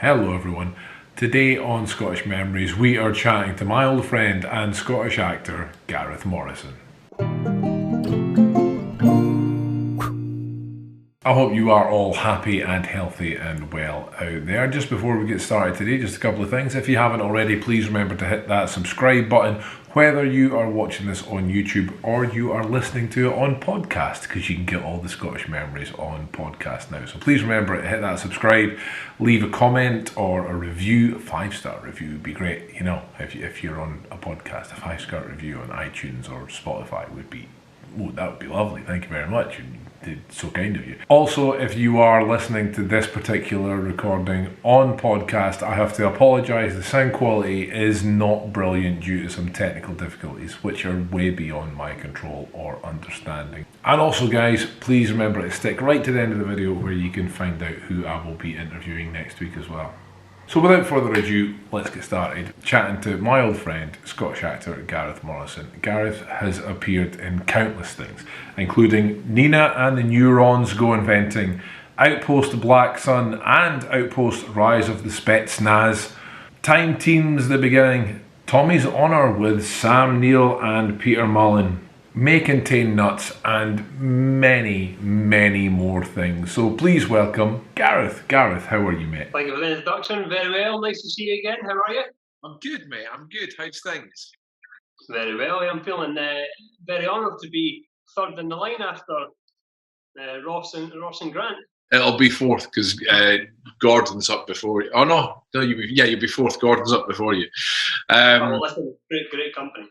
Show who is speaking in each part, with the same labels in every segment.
Speaker 1: Hello everyone. Today on Scottish Memories we are chatting to my old friend and Scottish actor Gareth Morrison. I hope you are all happy and healthy and well out there. Just before we get started today, just a couple of things. If you haven't already, please remember to hit that subscribe button, whether you are watching this on YouTube or you are listening to it on podcast, because you can get all the Scottish Memories on podcast now. So please remember to hit that subscribe, leave a comment or a review. A 5-star review would be great. You know, if you're on a podcast, a 5-star review on iTunes or Spotify would be, oh, that would be lovely. Thank you very much. It's so kind of you. Also, if you are listening to this particular recording on podcast, I have to apologise. The sound quality is not brilliant due to some technical difficulties, which are way beyond my control or understanding. And also, guys, please remember to stick right to the end of the video where you can find out who I will be interviewing next week as well. So without further ado, let's get started chatting to my old friend, Scottish actor Gareth Morrison. Gareth has appeared in countless things, including Nina and the Neurons Go Inventing, Outpost Black Sun and Outpost Rise of the Spetsnaz, Time Teams The Beginning, Tommy's Honour with Sam Neill and Peter Mullen, May Contain Nuts, and many, many more things. So please welcome Gareth. Gareth, how are you, mate?
Speaker 2: Thank you for the introduction. Very well. Nice to see you again. How are you?
Speaker 3: I'm good, mate. I'm good. How's things?
Speaker 2: Very well. I'm feeling very honoured to be third in the line after Ross and Grant.
Speaker 3: It'll be fourth because Gordon's up before you. Oh no, you'll be fourth. Gordon's up before you.
Speaker 2: Well, listen, great company.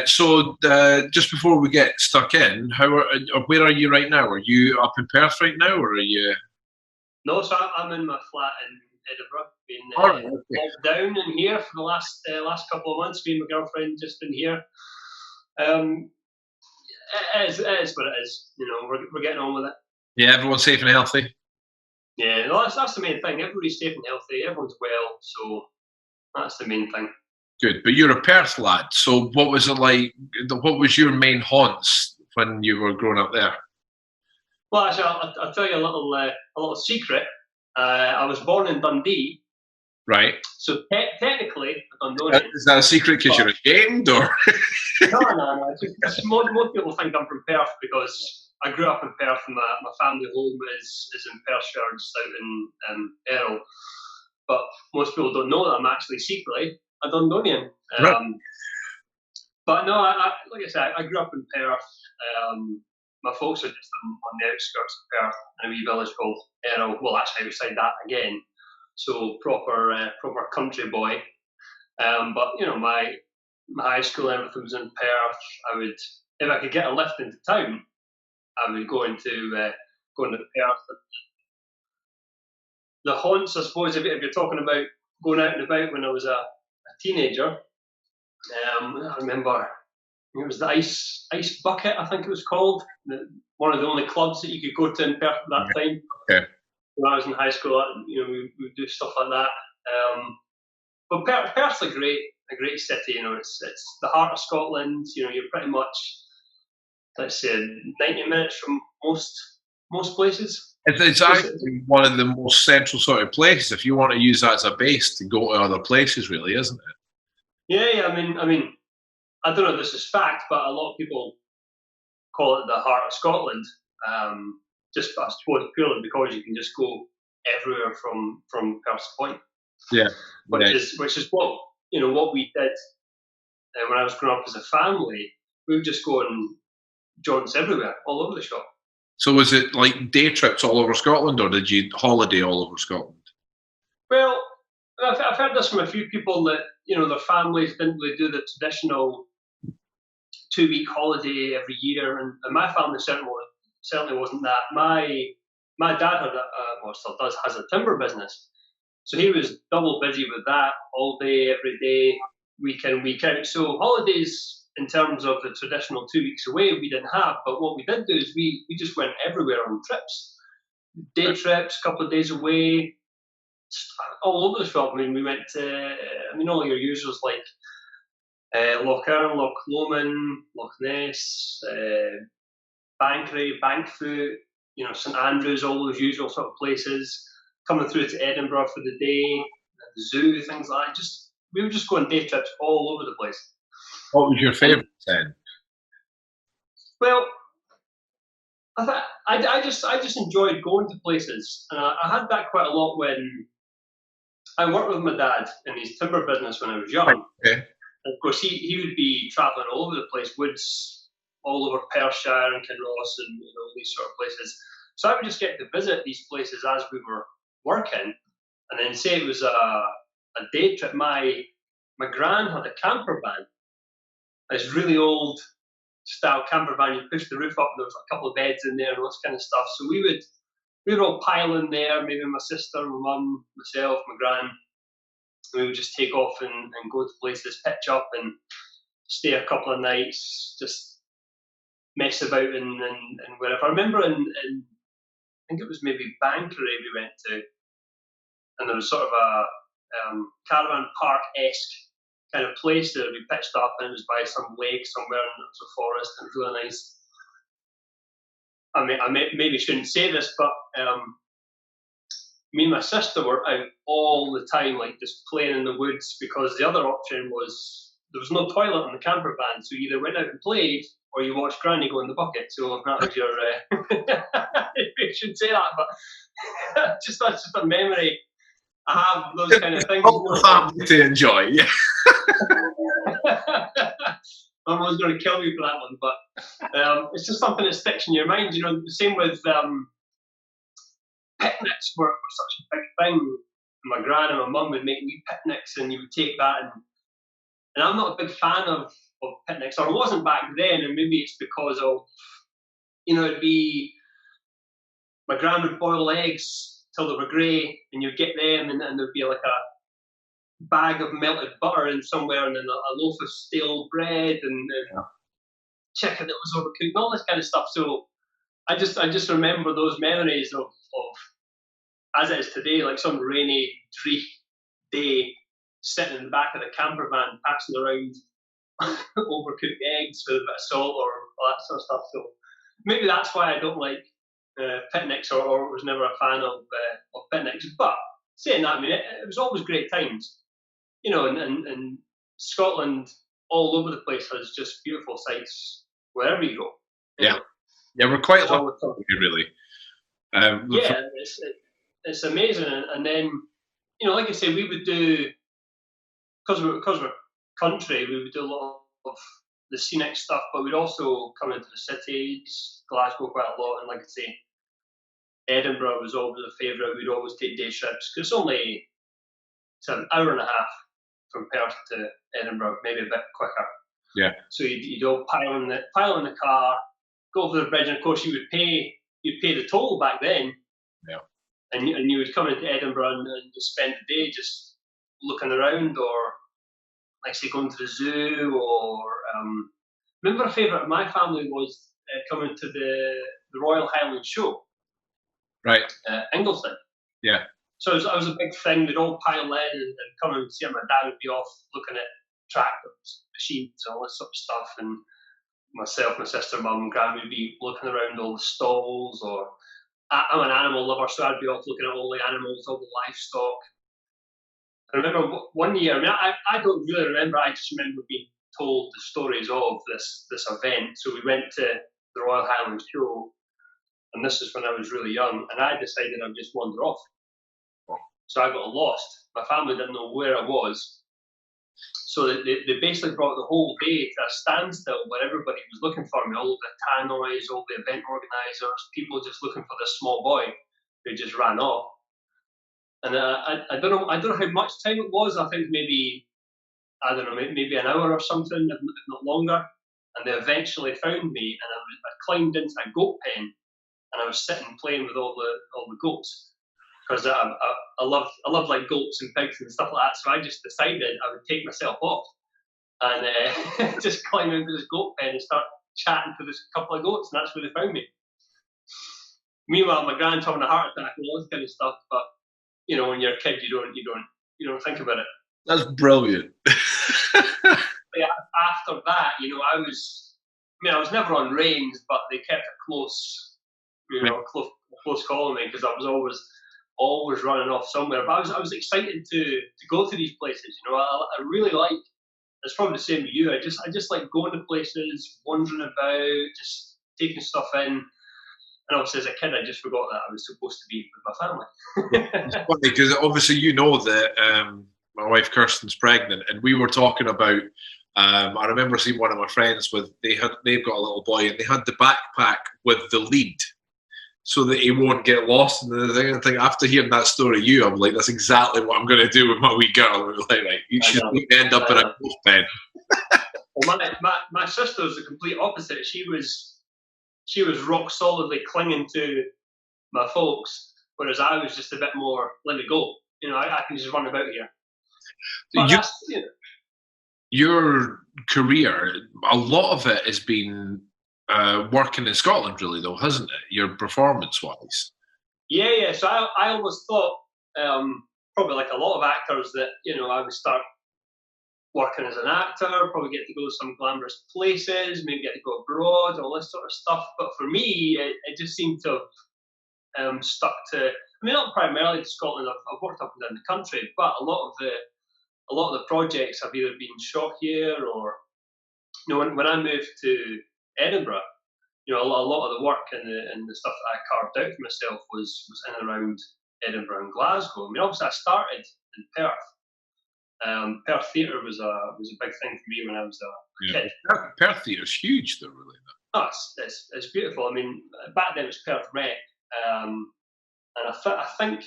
Speaker 3: So just before we get stuck in, where are you right now? Are you up in Perth right now, or are you?
Speaker 2: No, so I'm in my flat in Edinburgh. Been locked down in here for the last couple of months. Me and my girlfriend just been here. It is what it is. You know, we're getting on with it.
Speaker 3: Yeah, everyone's safe and healthy.
Speaker 2: Yeah, no, that's the main thing. Everybody's safe and healthy. Everyone's well, so that's the main thing.
Speaker 3: Good, but you're a Perth lad. So what was it like? What was your main haunts when you were growing up there?
Speaker 2: Well, actually, I'll tell you a little secret. I was born in Dundee.
Speaker 3: Right.
Speaker 2: So technically, a Dundonian.
Speaker 3: Is that a secret because you're ashamed, or?
Speaker 2: No. Most people think I'm from Perth because I grew up in Perth and my family home is in Perthshire, just out in Errol. But most people don't know that I'm actually secretly a Dundonian.
Speaker 3: Right.
Speaker 2: But no, like I said, I grew up in Perth. My folks are just on the outskirts of Perth in a wee village called Errol. Well, actually, outside that again. So proper country boy. But you know, my high school, everything was in Perth. I would, if I could get a lift into town, I would go into Perth. The haunts, I suppose, if you're talking about going out and about when I was a teenager, I remember it was the ice bucket, I think it was called. One of the only clubs that you could go to in Perth at that time.
Speaker 3: Okay.
Speaker 2: When I was in high school, you know, we would do stuff like that. But Perth's a great city. You know, it's the heart of Scotland. You know, you're pretty much, let's say, 90 minutes from most places.
Speaker 3: It's actually one of the most central sort of places. If you want to use that as a base to go to other places, really, isn't it?
Speaker 2: Yeah. I mean, I don't know if this is fact, but a lot of people call it the heart of Scotland. Just I suppose purely because you can just go everywhere from Perth's Point.
Speaker 3: Yeah.
Speaker 2: Which is what we did when I was growing up as a family. We would just go on jaunts everywhere, all over the shop.
Speaker 3: So was it like day trips all over Scotland, or did you holiday all over Scotland?
Speaker 2: Well, I've heard this from a few people that, you know, their families didn't really do the traditional 2-week holiday every year, and my family certainly wasn't that. My dad had still does, has a timber business, so he was double busy with that all day, every day, week in, week out. So holidays, in terms of the traditional 2 weeks away, we didn't have. But what we did do is we just went everywhere on trips, day trips, couple of days away, all over the shop. I mean, we went to, all your usuals like Loch Earn, Loch Lomond, Loch Ness, Bankery, Bankfoot, St Andrews, all those usual sort of places. coming through to Edinburgh for the day, the zoo, things like that. We would just go on day trips all over the place.
Speaker 3: What was your favourite then?
Speaker 2: Well, I just enjoyed going to places, and I had that quite a lot when I worked with my dad in his timber business when I was young.
Speaker 3: Okay.
Speaker 2: And of course, he would be travelling all over the place, woods all over Perthshire and Kinross and these sort of places. So I would just get to visit these places as we were working, and then say it was a day trip. My gran had a camper van, this really old style camper van. You push the roof up, and there was a couple of beds in there and all this kind of stuff. So we would all pile in there, maybe my sister, my mum, myself, my gran. We would just take off and go to places, pitch up and stay a couple of nights, just mess about and wherever. I remember in I think it was maybe Bankery we went to, and there was sort of a caravan park-esque kind of place that we pitched up, and it was by some lake somewhere, and it was a forest, and it was really nice. I maybe shouldn't say this, but me and my sister were out all the time, like just playing in the woods, because the other option was there was no toilet in the camper van, so you either went out and played or you watched Granny go in the bucket. So that was your. You should say that, but that's just a memory I have. Those kind of things.
Speaker 3: Family to enjoy, yeah.
Speaker 2: Mum was going to kill me for that one, but it's just something that sticks in your mind. The same with picnics were such a big thing. My gran and my mum would make wee picnics, and you would take that, and I'm not a big fan of picnics, or I wasn't back then, and maybe it's because of, it'd be, my gran would boil eggs till they were grey, and you'd get them, and there'd be like a bag of melted butter in somewhere, and then a loaf of stale bread, and chicken that was overcooked, and all this kind of stuff. So I just remember those memories of as it is today, like some rainy, dreary day, sitting in the back of the camper van, passing around overcooked eggs with a bit of salt or all that sort of stuff. So maybe that's why I don't like picnics, or was never a fan of picnics. But saying that, I mean, it was always great times. And Scotland, all over the place, has just beautiful sights wherever you go.
Speaker 3: Yeah, we're quite lucky, really.
Speaker 2: It's amazing, and then like I say, we would do, because we're country, we would do a lot of the scenic stuff, but we'd also come into the cities, Glasgow quite a lot, and like I say, Edinburgh was always a favourite. We'd always take day trips, because it's an hour and a half from Perth to Edinburgh, maybe a bit quicker.
Speaker 3: Yeah. So
Speaker 2: you'd all pile in the car, go over the bridge, and of course you'd pay the toll back then.
Speaker 3: Yeah.
Speaker 2: And you would come into Edinburgh and just spend the day just looking around, or like say going to the zoo, or remember a favourite of my family was coming to the Royal Highlands show.
Speaker 3: Right.
Speaker 2: Ingleton.
Speaker 3: Yeah.
Speaker 2: So it was a big thing. They'd all pile in and come and see it. My dad would be off looking at tractors, machines, all this sort of stuff, and myself, my sister, mum, and gran would be looking around all the stalls. Or I'm an animal lover, so I'd be off looking at all the animals, all the livestock. I remember one year. I mean, I don't really remember. I just remember being told the stories of this event. So we went to the Royal Highlands show, and this is when I was really young, and I decided I'd just wander off. So I got lost. My family didn't know where I was. So they basically brought the whole day to a standstill, where everybody was looking for me, all the tannoys, all the event organisers, people just looking for this small boy who just ran off. And I don't know how much time it was. I think maybe an hour or something, if not longer. And they eventually found me, and I climbed into a goat pen, and I was sitting playing with all the goats, because I love like goats and pigs and stuff like that. So I just decided I would take myself off and just climb into this goat pen and start chatting to this couple of goats, and that's where they found me. Meanwhile, my grand's having a heart attack and all this kind of stuff. But when you're a kid, you don't think about it.
Speaker 3: That's brilliant.
Speaker 2: After that, I was never on reins, but they kept a close call on me, because I was always always running off somewhere. But I was excited to go to these places. You know, I really like. It's probably the same with you. I just like going to places, wandering about, just taking stuff in. And obviously, as a kid, I just forgot that I was supposed to be with my family.
Speaker 3: It's funny because obviously you know that my wife Kirsten's pregnant, and we were talking about. I remember seeing one of my friends they've got a little boy, and they had the backpack with the lead, so that he won't get lost. And the thing after hearing that story, I'm like, that's exactly what I'm going to do with my wee girl. We're like, right, you should end up in a post bed.
Speaker 2: Well, my sister was the complete opposite. She was rock solidly clinging to my folks, whereas I was just a bit more let it go. You know, I can just run about here. But
Speaker 3: your career, a lot of it has been working in Scotland, really, though, hasn't it? Your performance-wise.
Speaker 2: Yeah. So I always thought, probably like a lot of actors, that I would start working as an actor, probably get to go to some glamorous places, maybe get to go abroad, all this sort of stuff. But for me, it just seemed to have stuck to. I mean, not primarily to Scotland. I've worked up and down the country, but a lot of the projects have either been shot here or, when I moved to Edinburgh, a lot of the work and the stuff that I carved out for myself was in and around Edinburgh and Glasgow. I mean, obviously I started in Perth. Perth theatre was a big thing for me when I was a kid.
Speaker 3: Perth theatre is huge, though, really.
Speaker 2: Oh, it's beautiful. I mean, back then it was Perth Rec, and I think,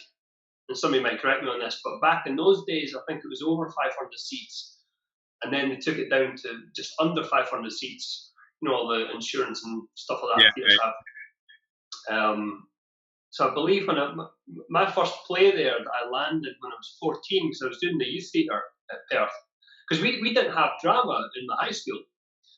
Speaker 2: and somebody might correct me on this, but back in those days, I think it was over 500 seats, and then they took it down to just under 500 seats. All the insurance and stuff like that. Yeah, so I believe when my first play there that I landed when I was 14, because I was doing the youth theatre at Perth, because we didn't have drama in the high school.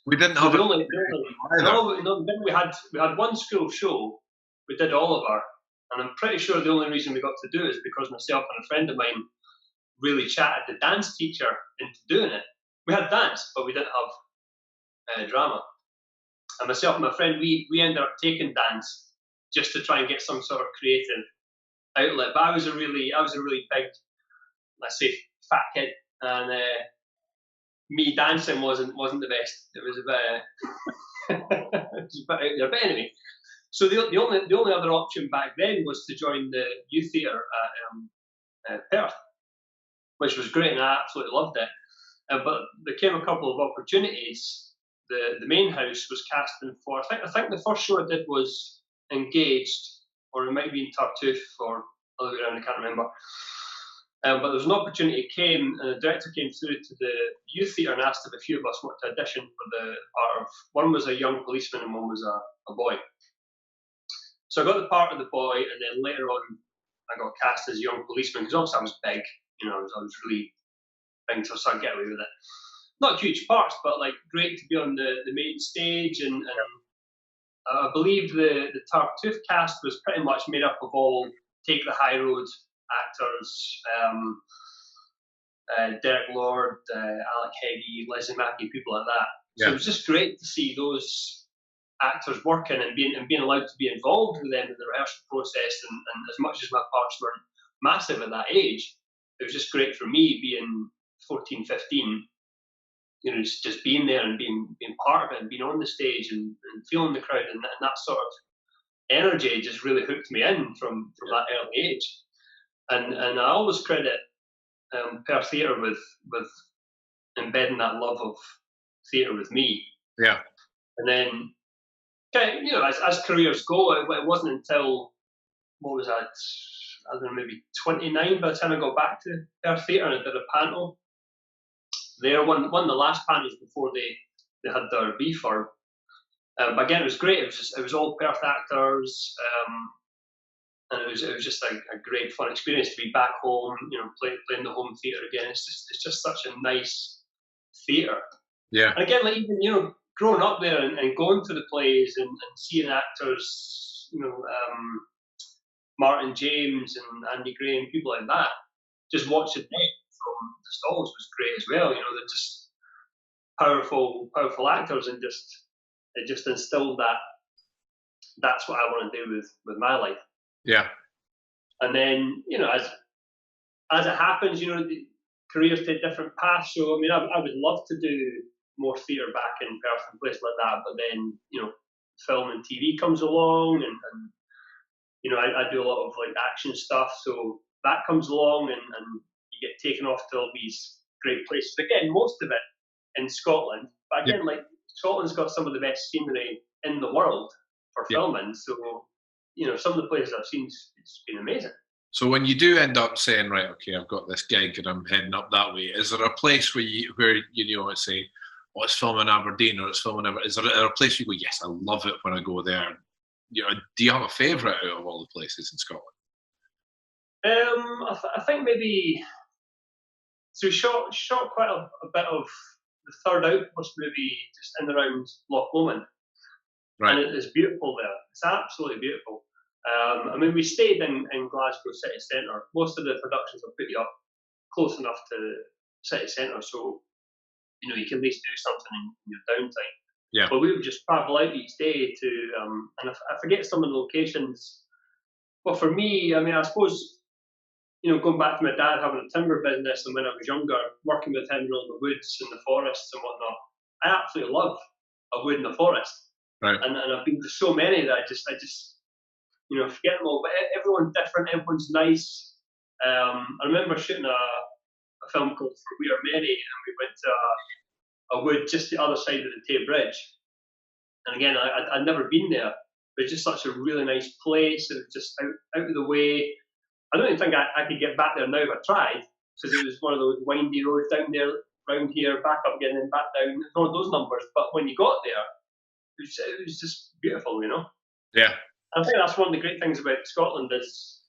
Speaker 3: We didn't have
Speaker 2: we had one school show. We did Oliver, and I'm pretty sure the only reason we got to do it is because myself and a friend of mine really chatted the dance teacher into doing it. We had dance, but we didn't have drama. And myself and my friend, we ended up taking dance just to try and get some sort of creative outlet. But I was a really big, let's say, fat kid, and me dancing wasn't the best. It was a bit, it was a bit out there. But anyway, so the only other option back then was to join the youth theatre at Perth, which was great, and I absolutely loved it. But there came a couple of opportunities. The main house was casting for. I think the first show I did was Engaged, or it might have been Tartuffe, or other way around. I can't remember. But there was an opportunity came, and the director came through to the youth theatre and asked if a few of us wanted to audition for the part of. One was a young policeman and one was a boy. So I got the part of the boy, and then later on, I got cast as a young policeman because obviously I was big. I was really big, so I could get away with it. Not huge parts, but like great to be on the main stage, and I believe the Tartuffe cast was pretty much made up of all Take the High Road actors, Derek Lord, Alec Haggis, Leslie Mackey, people like that. Yeah. So it was just great to see those actors working and being allowed to be involved with them in the rehearsal process. And as much as my parts weren't massive at that age, it was just great for me being 14, 15. Just being there and being part of it and being on the stage and feeling the crowd and that sort of energy just really hooked me in from that early age. And I always credit Perth Theatre with embedding that love of theatre with me.
Speaker 3: Yeah.
Speaker 2: And then, as careers go, it wasn't until, what was that? I don't know, maybe 29 by the time I got back to Perth Theatre and I did a panel. There, one of the last panels before they had their refurb. But again, it was great. It was all Perth actors, and it was just a great fun experience to be back home. Playing the home theatre again. It's just such a nice theatre.
Speaker 3: Yeah.
Speaker 2: And again, like even growing up there and going to the plays and seeing actors, Martin James and Andy Gray and people like that, just watching them from the stalls was great as well. They're just powerful actors, and it just instilled that. That's what I want to do with my life.
Speaker 3: Yeah.
Speaker 2: And then, as it happens, the careers take different paths. So, I mean, I would love to do more theatre back in Perth and places like that. But then, film and TV comes along, and I do a lot of like action stuff. So that comes along, and you get taken off to all these great places. Again, most of it in Scotland. But again, like Scotland's got some of the best scenery in the world for filming. So, some of the places I've seen, it's been amazing.
Speaker 3: So when you do end up saying, right, okay, I've got this gig and I'm heading up that way, is there a place where you say, oh, it's filming Aberdeen or it's filming Is there a place where you go, yes, I love it when I go there? Do you have a favourite out of all the places in Scotland?
Speaker 2: I think maybe, so we shot quite a bit of the Third Outpost movie just in and around Loch Lomond.
Speaker 3: Right.
Speaker 2: And it's beautiful there. It's absolutely beautiful. I mean, we stayed in Glasgow city centre. Most of the productions are pretty up close enough to city centre, so you can at least do something in your downtime.
Speaker 3: Yeah.
Speaker 2: But we would just travel out each day to, and I forget some of the locations. But for me, I mean, I suppose, going back to my dad having a timber business, and when I was younger, working with him in all the woods and the forests and whatnot, I absolutely love a wood in the forest.
Speaker 3: Right.
Speaker 2: And I've been to so many that I just forget them all. But everyone's different, everyone's nice. I remember shooting a film called For We Are Merry, and we went to a wood just the other side of the Tay Bridge. And again, I'd never been there, but it's just such a really nice place. It was just out of the way. I don't even think I could get back there now if I tried, because it was one of those windy roads down there, round here, back up again, and back down. It's one of those numbers. But when you got there, it was just beautiful,
Speaker 3: Yeah.
Speaker 2: I think that's one of the great things about Scotland is,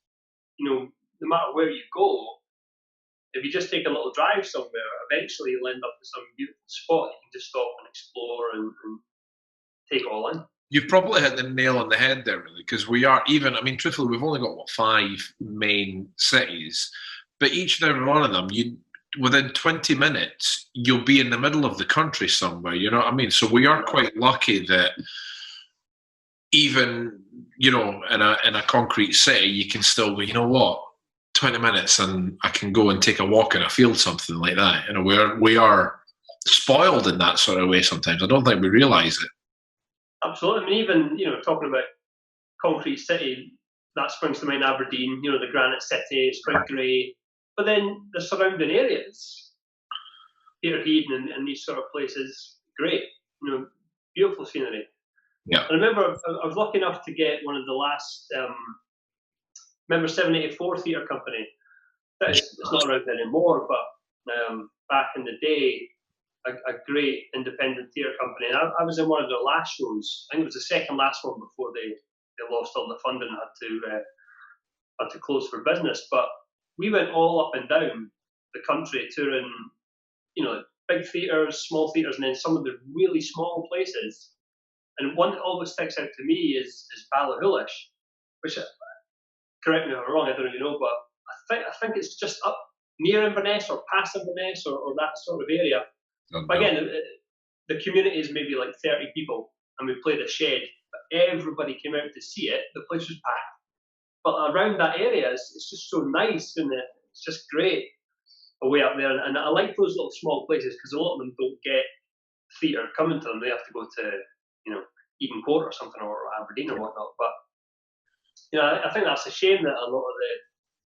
Speaker 2: no matter where you go, if you just take a little drive somewhere, eventually you'll end up in some beautiful spot that you can just stop and explore and take all in.
Speaker 3: You've probably hit the nail on the head there, really, because we are truthfully, we've only got, 5 main cities, but each and every one of them, within 20 minutes, you'll be in the middle of the country somewhere, you know what I mean? So we are quite lucky that even, in a concrete city, you can still go, you know what, 20 minutes and I can go and take a walk in a field, something like that. We are spoiled in that sort of way sometimes. I don't think we realise it.
Speaker 2: Absolutely. I mean, even, talking about concrete city, that springs to mind Aberdeen, the Granite City, it's quite grey. But then the surrounding areas, Peterhead and these sort of places, great, beautiful scenery.
Speaker 3: Yeah.
Speaker 2: I remember I was lucky enough to get one of the last, 784 Theatre Company. It's not around anymore, but back in the day, a great independent theatre company. And I was in one of their last shows. I think it was the second last one before they lost all the funding and had to close for business. But we went all up and down the country touring, big theatres, small theatres, and then some of the really small places. And one that always sticks out to me is Ballyhoolish, which, correct me if I'm wrong, I don't really know, but I think it's just up near Inverness or past Inverness or that sort of area. But again, the community is maybe like 30 people, and we played a shed. But everybody came out to see it. The place was packed. But around that area, it's just so nice, and it's just great away up there. And I like those little small places because a lot of them don't get theatre coming to them. They have to go to, Eden Court or something, or Aberdeen or whatnot. But I think that's a shame that a lot of the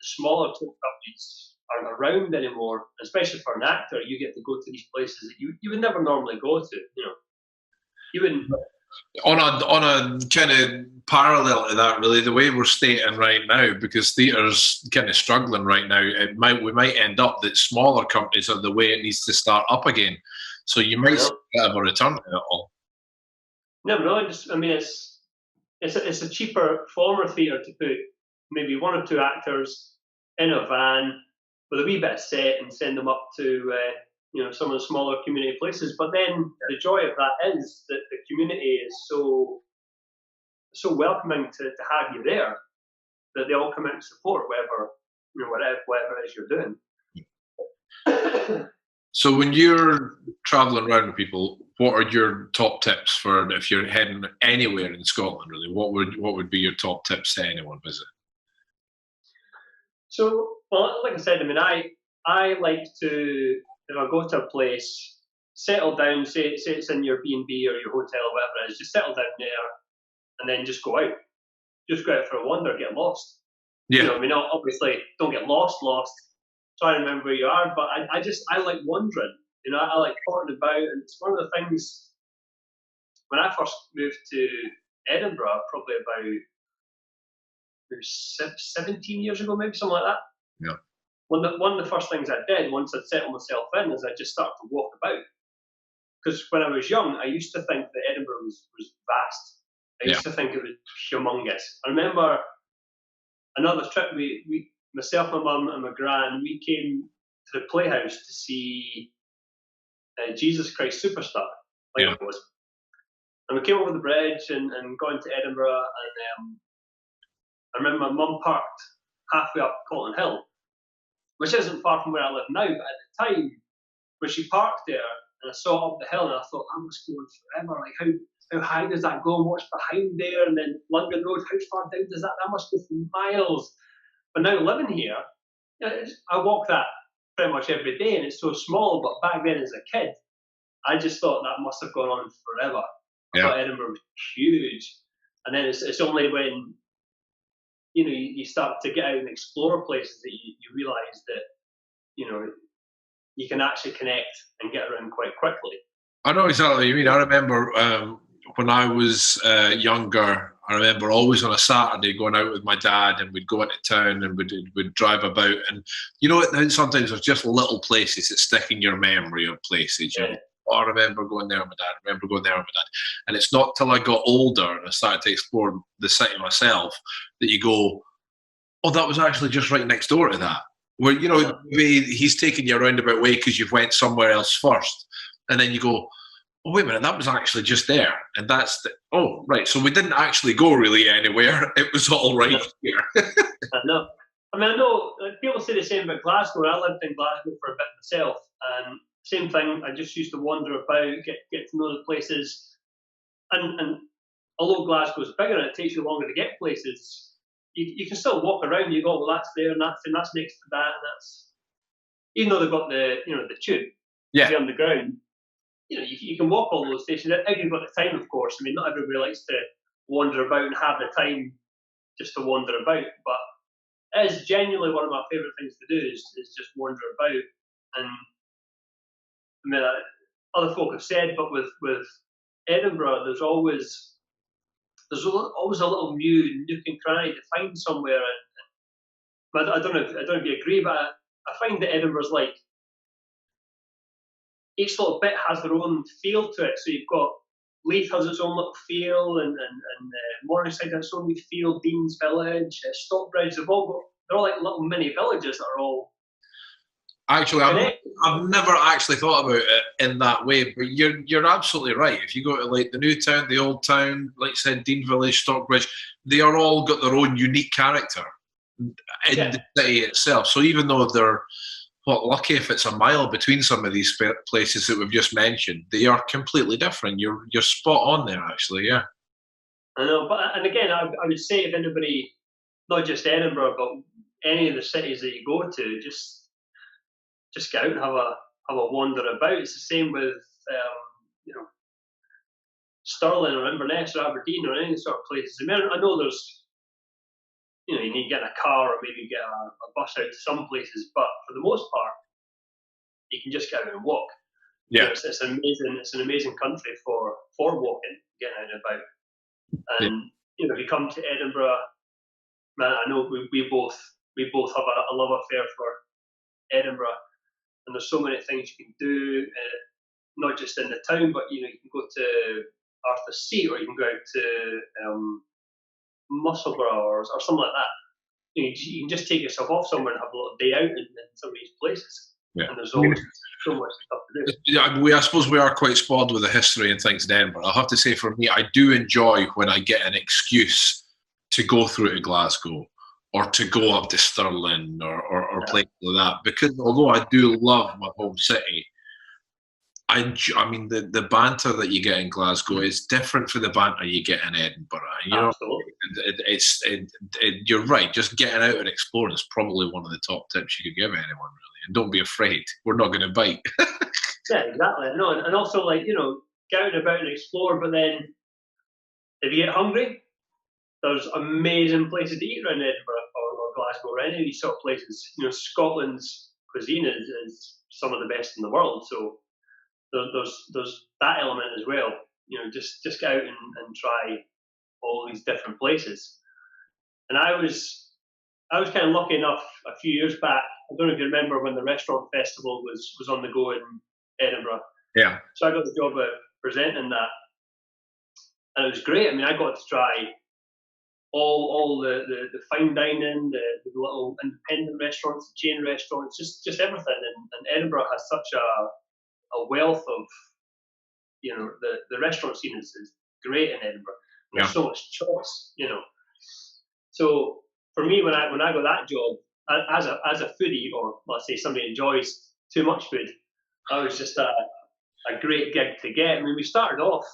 Speaker 2: smaller tour companies aren't around anymore, especially for an actor. You get to go to these places that you would never normally go to. You wouldn't.
Speaker 3: On a kind of parallel to that, really, the way we're stating right now, because theatre's kind of struggling right now, we might end up that smaller companies are the way it needs to start up again. So you might see a bit of a return to it all.
Speaker 2: Never know. It's a cheaper form of theatre to put maybe 1 or 2 actors in a van with a wee bit of set and send them up to some of the smaller community places. But then the joy of that is that the community is so welcoming to have you there that they all come out and support whatever it is you're doing.
Speaker 3: So when you're travelling around with people, what are your top tips for if you're heading anywhere in Scotland? Really, what would be your top tips to anyone visit?
Speaker 2: So, well, like I said, I mean, I like to, if I go to a place, settle down. Say it's in your B&B or your hotel or whatever it is. Just settle down there, and then just go out. Just go out for a wander, get lost. You know,
Speaker 3: Yeah.
Speaker 2: I mean, obviously, don't get lost. Try and remember where you are. But I like wandering. You know, I like potting about, and it's one of the things. When I first moved to Edinburgh, probably about maybe 17 years ago, maybe something like that.
Speaker 3: Yeah.
Speaker 2: One of the first things I did once I'd settled myself in is I just started to walk about. Because when I was young, I used to think that Edinburgh was vast. I used to think it was humongous. I remember another trip, myself, my mum, and my gran, we came to the Playhouse to see Jesus Christ Superstar, like it was. And we came over the bridge and got into Edinburgh, and I remember my mum parked halfway up Cotton Hill, which isn't far from where I live now, but at the time, when she parked there, and I saw up the hill, and I thought, I must go on forever. Like, how high does that go? And what's behind there? And then London Road, how far down does that? That must go for miles. But now living here, I walk that pretty much every day, and it's so small. But back then, as a kid, I just thought that must have gone on forever. I thought Edinburgh was huge. And then it's only when you start to get out and explore places that you realise that you can actually connect and get around quite quickly.
Speaker 3: I know exactly what you mean. I remember when I was younger, I remember always on a Saturday going out with my dad, and we'd go into town and we'd drive about. And sometimes there's just little places that stick in your memory of places.
Speaker 2: Yeah.
Speaker 3: I remember going there with my dad. I remember going there with my dad. And it's not till I got older and I started to explore the city myself that you go, oh, that was actually just right next door to that. Where, maybe he's taking you a roundabout way because you've went somewhere else first. And then you go, oh, wait a minute, that was actually just there. And oh, right. So we didn't actually go really anywhere. It was all right here.
Speaker 2: I know. I mean, I know people say the same about Glasgow. I lived in Glasgow for a bit myself. And same thing, I just used to wander about, get to know the places. And although Glasgow's bigger and it takes you longer to get places, you can still walk around. You go, well, that's there and that's next to that, and that's, even though they've got the tube, the underground. You can walk all those stations if you've got the time, of course. I mean, not everybody likes to wander about and have the time just to wander about, but it is genuinely one of my favourite things to do is just wander about. And I mean, other folk have said, but with Edinburgh, there's always a little new nook and cranny to find somewhere. And I don't know if you agree, but I find that Edinburgh's like each little bit has their own feel to it. So you've got Leith has its own little feel, and Morningside has its own wee feel. Dean's Village, Stockbridge, they're all like little mini villages that are all.
Speaker 3: Actually, I've never actually thought about it in that way, but you're absolutely right. If you go to like the new town, the old town, like you said, Dean Village, Stockbridge, they are all got their own unique character in the city itself. So even though they're lucky if it's a mile between some of these places that we've just mentioned, they are completely different. You're spot on there, actually. Yeah.
Speaker 2: I know, and again, I would say if anybody, not just Edinburgh, but any of the cities that you go to, just get out and have a wander about. It's the same with Stirling or Inverness or Aberdeen or any sort of places. I mean, I know there's you need to get in a car or maybe get a bus out to some places, but for the most part, you can just get out and walk.
Speaker 3: Yeah,
Speaker 2: it's an amazing country for walking, getting out and about. And if you come to Edinburgh, man, I know we both have a love affair for Edinburgh. And there's so many things you can do, not just in the town, but you can go to Arthur's Seat, or you can go out to Musselburgh or something like that. You can just take yourself off somewhere and have a little day out in some of these places. Yeah. And there's always so much stuff to do.
Speaker 3: Yeah, I suppose we are quite spoiled with the history and things in Edinburgh. I'll have to say, for me, I do enjoy when I get an excuse to go through to Glasgow, or to go up to Stirling or places like that. Because although I do love my home city, I mean, the banter that you get in Glasgow is different from the banter you get in Edinburgh. You know,
Speaker 2: Absolutely.
Speaker 3: you're right. Just getting out and exploring is probably one of the top tips you could give anyone, really. And don't be afraid. We're not going to bite.
Speaker 2: Yeah, exactly. No, and also, like, you know, get out and about and explore, but then if you get hungry, there's amazing places to eat around Edinburgh or Glasgow or any of these sort of places. You know, Scotland's cuisine is some of the best in the world, so there's that element as well. You know, just get out and try all these different places. And I was kind of lucky enough a few years back. I don't know if you remember when the restaurant festival was on the go in Edinburgh.
Speaker 3: Yeah.
Speaker 2: So I got the job of presenting that, and it was great. I mean, I got to try all the fine dining, the little independent restaurants, the chain restaurants, just everything. And Edinburgh has such a wealth of, you know, the restaurant scene is great in Edinburgh. There's so much choice, you know. So for me, when I got that job as a foodie, or let's say somebody enjoys too much food, that was just a great gig to get. I mean, we started off.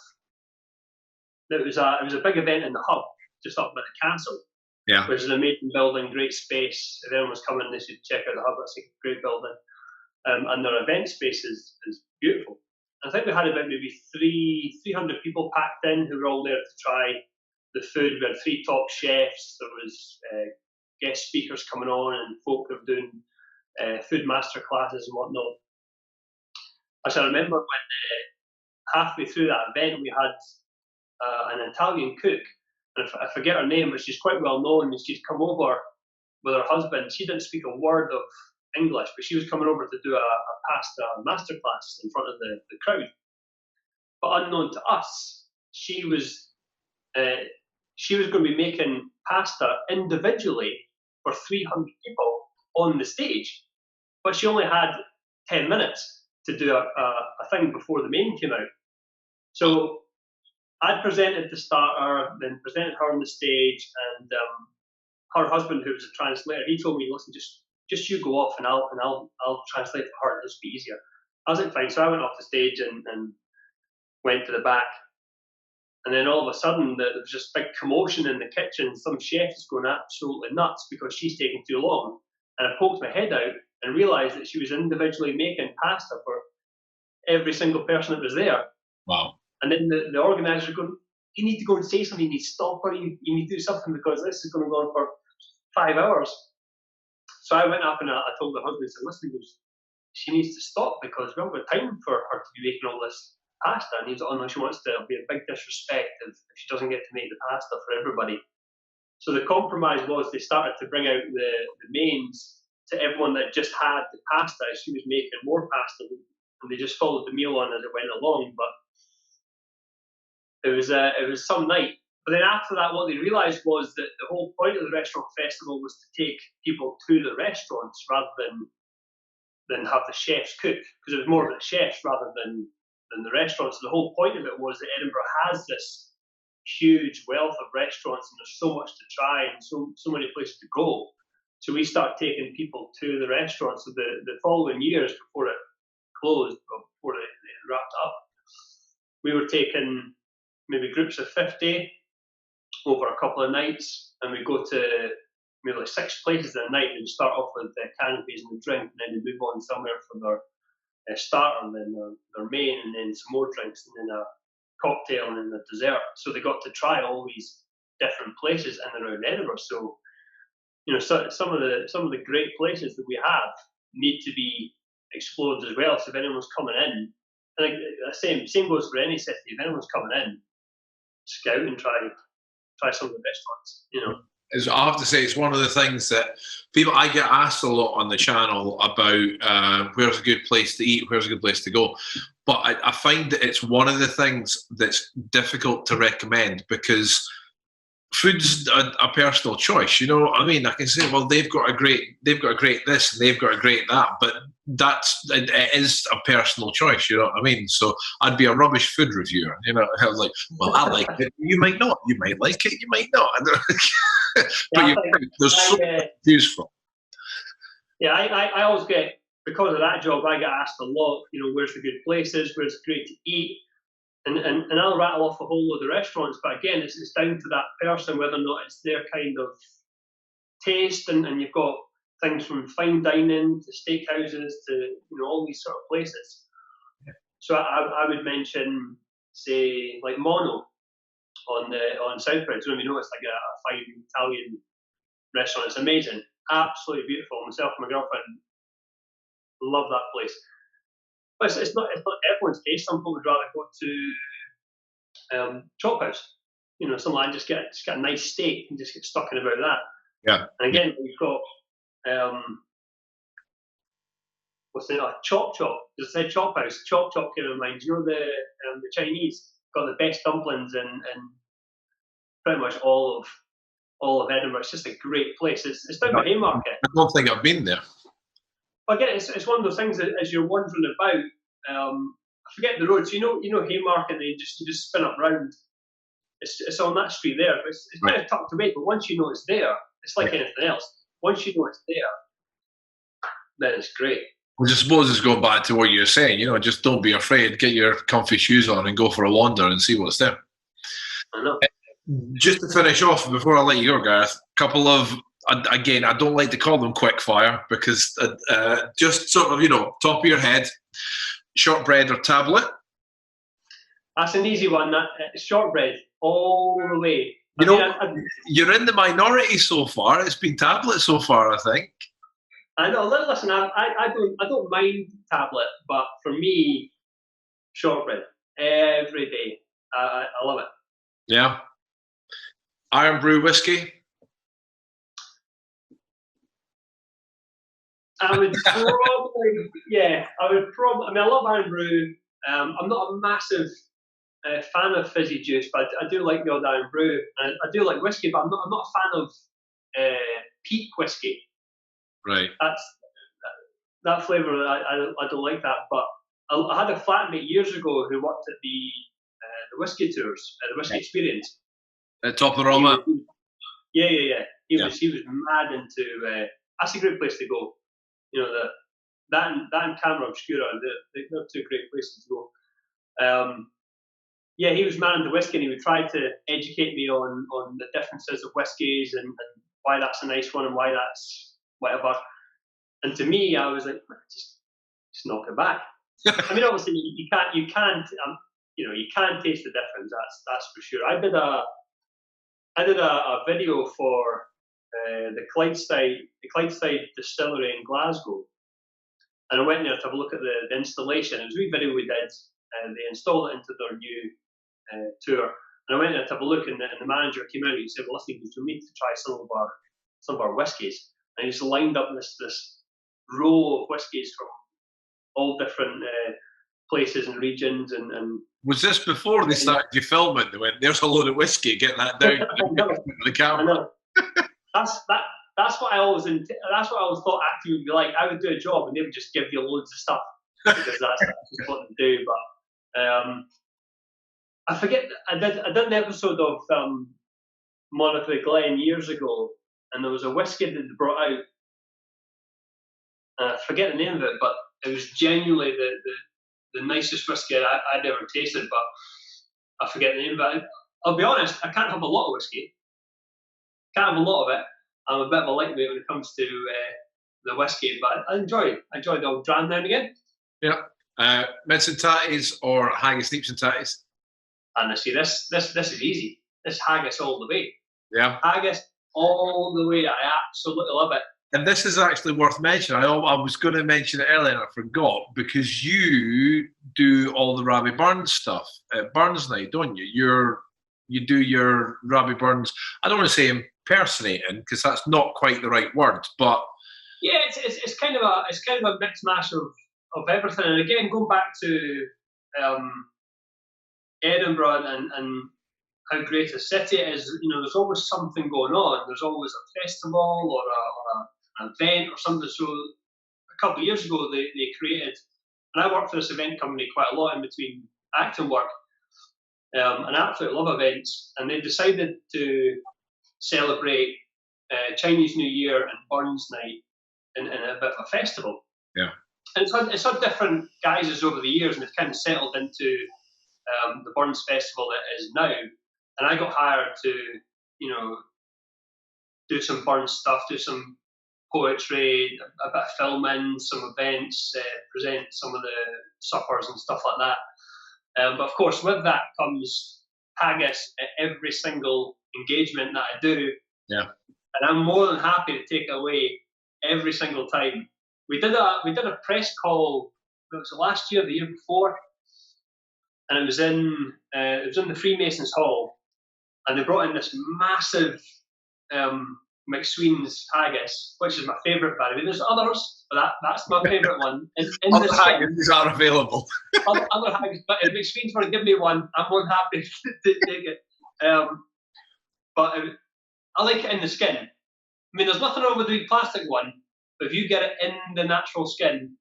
Speaker 2: It was a big event in the hub, just up by the castle.
Speaker 3: Yeah.
Speaker 2: Which is an amazing building, great space. If anyone was coming, they should check out the hub. That's a great building. And their event space is beautiful. I think we had about maybe 300 people packed in who were all there to try the food. We had 3 top chefs. There was guest speakers coming on and folk who were doing food master classes and whatnot. I remember when halfway through that event we had an Italian cook, and I forget her name, but she's quite well known. She'd come over with her husband. She didn't speak a word of English, but she was coming over to do a pasta masterclass in front of the crowd. But unknown to us, she was going to be making pasta individually for 300 people on the stage. But she only had 10 minutes to do a thing before the main came out. So I'd presented the starter, then presented her on the stage, and her husband, who was a translator, he told me, "Listen, just you go off, and I'll translate for her. It'll just be easier." I was like, "Fine." So I went off the stage and went to the back, and then all of a sudden there was just big commotion in the kitchen. Some chef is going absolutely nuts because she's taking too long, and I poked my head out and realised that she was individually making pasta for every single person that was there.
Speaker 3: Wow.
Speaker 2: And then the organiser going, "You need to go and say something. You need to stop her. You need to do something because this is going to go on for 5 hours." So I went up and I told the husband, I said, "Listen, she needs to stop because we haven't got time for her to be making all this pasta." And he's like, "Oh no, she wants to. It'll be a big disrespect if she doesn't get to make the pasta for everybody." So the compromise was they started to bring out the mains to everyone that just had the pasta. She was making more pasta, and they just followed the meal on as it went along. But it was some night. But then after that, what they realised was that the whole point of the restaurant festival was to take people to the restaurants rather than have the chefs cook, because it was more about the chefs rather than the restaurants. So the whole point of it was that Edinburgh has this huge wealth of restaurants, and there's so much to try and so many places to go. So we start taking people to the restaurants. So the following years, before it closed, or before it wrapped up, we were taking maybe groups of 50 over a couple of nights, and we go to maybe like 6 places a night, and start off with canopies and a drink, and then they move on somewhere for their starter, and then their main, and then some more drinks, and then a cocktail, and then a dessert. So they got to try all these different places in and around Edinburgh. So, you know, so some of the great places that we have need to be explored as well. So if anyone's coming in, I think the same goes for any city. If anyone's coming in, scout and try some of the restaurants, you know.
Speaker 3: I have to say, it's one of the things that I get asked a lot on the channel about where's a good place to eat, where's a good place to go. But I find that it's one of the things that's difficult to recommend, because food's a personal choice. You know what I mean? I can say, well, they've got a great this and they've got a great that, but it is a personal choice. You know what I mean? So I'd be a rubbish food reviewer. You know, I was like, well, I like it. You might not. You might like it. You might not. But there's so much to choose from.
Speaker 2: Yeah, I always get because of that job, I get asked a lot, where's the good places, where's it great to eat, and I'll rattle off a whole load of restaurants, but again, it's down to that person whether or not it's their kind of taste, and you've got things from fine dining to steakhouses to all these sort of places. So I would mention, say, like Mono on Southbridge. It's like a fine Italian restaurant. It's amazing, absolutely beautiful. Myself and my girlfriend love that place. But it's not everyone's taste. Some people would rather go to Chop House. Something like just get a nice steak and just get stuck in about that.
Speaker 3: Yeah.
Speaker 2: And again, we've got what's the name? Chop Chop. As I said, Chop House. Chop Chop came to mind. The Chinese got the best dumplings in pretty much all of Edinburgh. It's just a great place. It's down by Haymarket.
Speaker 3: I don't think I've been there.
Speaker 2: Again, it's one of those things that as you're wandering about, I forget the roads. Haymarket, and you just spin up round. It's on that street there. It's kind of tucked away, but once you know it's there, it's like anything else. Once you know it's there, then it's great.
Speaker 3: I suppose it's going back to what you're saying. Just don't be afraid. Get your comfy shoes on and go for a wander and see what's there.
Speaker 2: I know.
Speaker 3: Just to finish off before I let you go, Gareth, a couple of. Again, I don't like to call them quickfire because just sort of, top of your head, shortbread or tablet.
Speaker 2: That's an easy one. Shortbread all the way.
Speaker 3: You're in the minority so far. It's been tablet so far, I think.
Speaker 2: I know. Listen, I don't mind tablet, but for me, shortbread every day. I love it.
Speaker 3: Yeah. Iron Brew whiskey.
Speaker 2: I would probably, I love Iron Brew. I'm not a massive fan of fizzy juice, but I do like the odd Iron Brew. And I do like whiskey, but I'm not a fan of peak whiskey.
Speaker 3: Right.
Speaker 2: That flavour, I don't like that. But I had a flatmate years ago who worked at the whiskey tours, the whiskey experience.
Speaker 3: At Top of the Roma.
Speaker 2: Yeah. He was mad into. That's a great place to go. That and Camera Obscura, they're two great places to go. He was mad into whiskey, and he would try to educate me on the differences of whiskies and why that's a nice one and why that's whatever. And to me, I was like, just knock it back. Obviously you can't you can't taste the difference. That's for sure. I did a video for the Clydeside Distillery in Glasgow, and I went there to have a look at the installation. It was a wee video we did, and they installed it into their new tour. And I went there to have a look, and the manager came out and he said, "Well, listen, we need to try some of our whiskies." And he just lined up this row of whiskies from all different places and regions. And
Speaker 3: was this before they started you filming? They went, "There's a load of whiskey. Get that down to the camera." I know.
Speaker 2: That's what I always thought acting would be like. I would do a job and they would just give you loads of stuff because that's just what they do. But I forget. I did an episode of Monica Glen years ago, and there was a whiskey that they brought out. I forget the name of it, but it was genuinely the nicest whiskey I'd ever tasted. But I forget the name. But I'll be honest, I can't have a lot of whiskey. Can't have a lot of it. I'm a bit of a lightweight when it comes to the whiskey, but I enjoy the old dram now and again.
Speaker 3: Yeah. Mince and tatties or haggis, neeps and tatties?
Speaker 2: And I see this is easy. This haggis all the way.
Speaker 3: Yeah.
Speaker 2: Haggis all the way. I absolutely love it.
Speaker 3: And this is actually worth mentioning. I was going to mention it earlier and I forgot, because you do all the Rabbie Burns stuff at Burns Night, don't you? You do your Rabbie Burns. I don't want to say impersonating because that's not quite the right word, but
Speaker 2: yeah, it's kind of a mixed mash of everything. And again, going back to Edinburgh and how great a city it is, there's always something going on. There's always a festival or an event or something. So a couple of years ago, they created, and I worked for this event company quite a lot in between acting work. And I absolutely love events, and they decided to celebrate Chinese New Year and Burns Night in a bit of a festival.
Speaker 3: Yeah.
Speaker 2: And it's had different guises over the years, and it's kind of settled into the Burns Festival that is now. And I got hired to, do some Burns stuff, do some poetry, a bit of filming, some events, present some of the suppers and stuff like that. But of course, with that comes haggis at every single engagement that I do.
Speaker 3: Yeah.
Speaker 2: And I'm more than happy to take it away every single time. We did a press call. It was last year, the year before, and it was in the Freemasons Hall, and they brought in this massive McSween's haggis, which is my favourite. By the way, there's others, but that's my favourite one. In
Speaker 3: other haggis are available.
Speaker 2: other haggis, but if McSween's want to give me one, I'm more than happy to take it. But I like it in the skin. I mean, there's nothing wrong with the plastic one, but if you get it in the natural skin,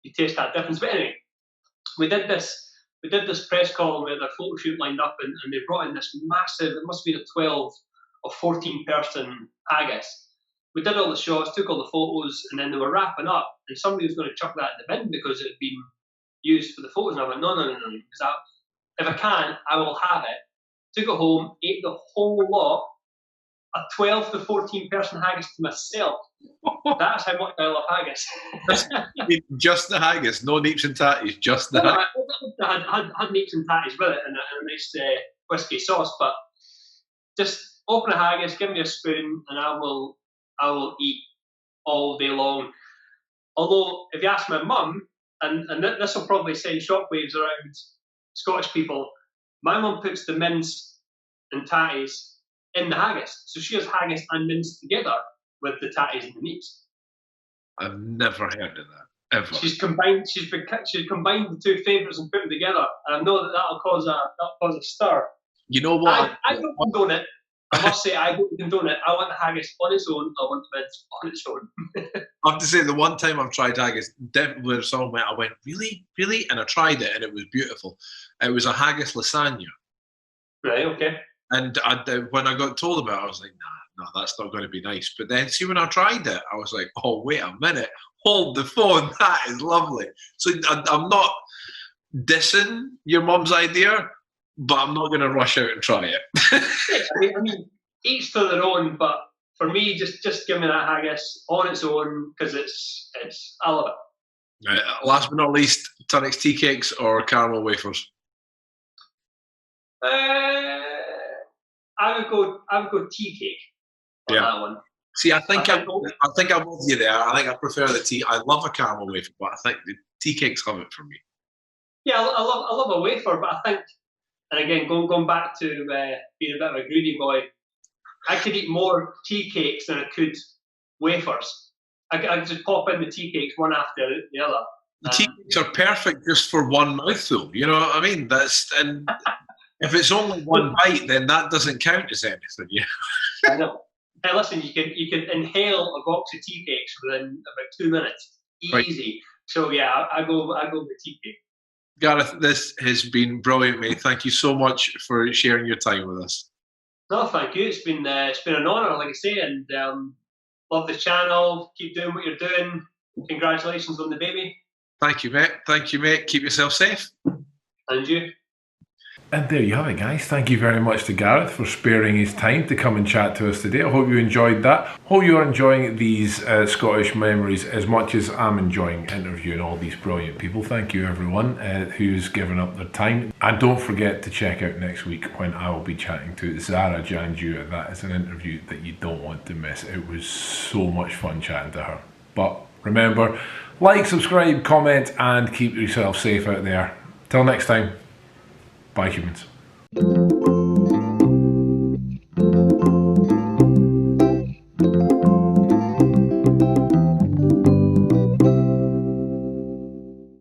Speaker 2: you taste that difference. But anyway, we did this press call, and we had a photo shoot lined up, and they brought in this massive, it must have been a 12 or 14 person haggis. We did all the shots, took all the photos, and then they were wrapping up, and somebody was going to chuck that in the bin because it had been used for the photos. And I went, no, because if I can, I will have it. Took it home, ate the whole lot, a 12 to 14 person haggis to myself. That's how much I love haggis.
Speaker 3: Just the haggis, no neeps and tatties, just the haggis.
Speaker 2: I had neeps and tatties with it and a nice whiskey sauce, but just open a haggis, give me a spoon, and I will eat all day long. Although, if you ask my mum, and this will probably send shockwaves around Scottish people, my mum puts the mince and tatties in the haggis. So she has haggis and mince together with the tatties and the meats.
Speaker 3: I've never heard of that, ever.
Speaker 2: She's combined the two favourites and put them together. And I know that'll cause a stir.
Speaker 3: You know what?
Speaker 2: I don't condone it. I must say, I don't condone it. I want the haggis on its own. I want the mince on its own.
Speaker 3: I have to say, the one time I've tried haggis, definitely where someone went, I went, really? Really? And I tried it, and it was beautiful. It was a haggis lasagna.
Speaker 2: Right, okay.
Speaker 3: And when I got told about it, I was like, no, that's not going to be nice. But then, see, when I tried it, I was like, oh, wait a minute. Hold the phone. That is lovely. So I'm not dissing your mum's idea, but I'm not going to rush out and try it.
Speaker 2: I mean, each to their own, but for me, just give me that haggis on its own, because I love it.
Speaker 3: Right, last but not least, Tunnock's tea cakes or caramel wafers?
Speaker 2: I would go tea cake on that one.
Speaker 3: See, I think I'm with you there. I think I prefer the tea. I love a caramel wafer, but I think the tea cakes have it for me.
Speaker 2: Yeah, I love a wafer, but I think, and again, going back to being a bit of a greedy boy, I could eat more tea cakes than I could wafers. I could just pop in the tea cakes one after the other.
Speaker 3: The tea cakes are perfect just for one mouthful. You know what I mean? And if it's only one bite, then that doesn't count as anything. Yeah.
Speaker 2: I know. Hey, listen, you can inhale a box of tea cakes within about 2 minutes, easy. Right. So yeah, I go with tea cake.
Speaker 3: Gareth, this has been brilliant, mate. Thank you so much for sharing your time with us.
Speaker 2: No, thank you. It's been an honour, like I say, and love the channel. Keep doing what you're doing. Congratulations on the baby.
Speaker 3: Thank you, mate. Thank you, mate. Keep yourself safe.
Speaker 2: And you.
Speaker 1: And there you have it, guys. Thank you very much to Gareth for sparing his time to come and chat to us today. I hope you enjoyed that. Hope you are enjoying these Scottish memories as much as I'm enjoying interviewing all these brilliant people. Thank you, everyone who's given up their time. And don't forget to check out next week when I will be chatting to Zara Janju. That is an interview that you don't want to miss. It was so much fun chatting to her. But remember, like, subscribe, comment, and keep yourself safe out there. Till next time. Bye, humans.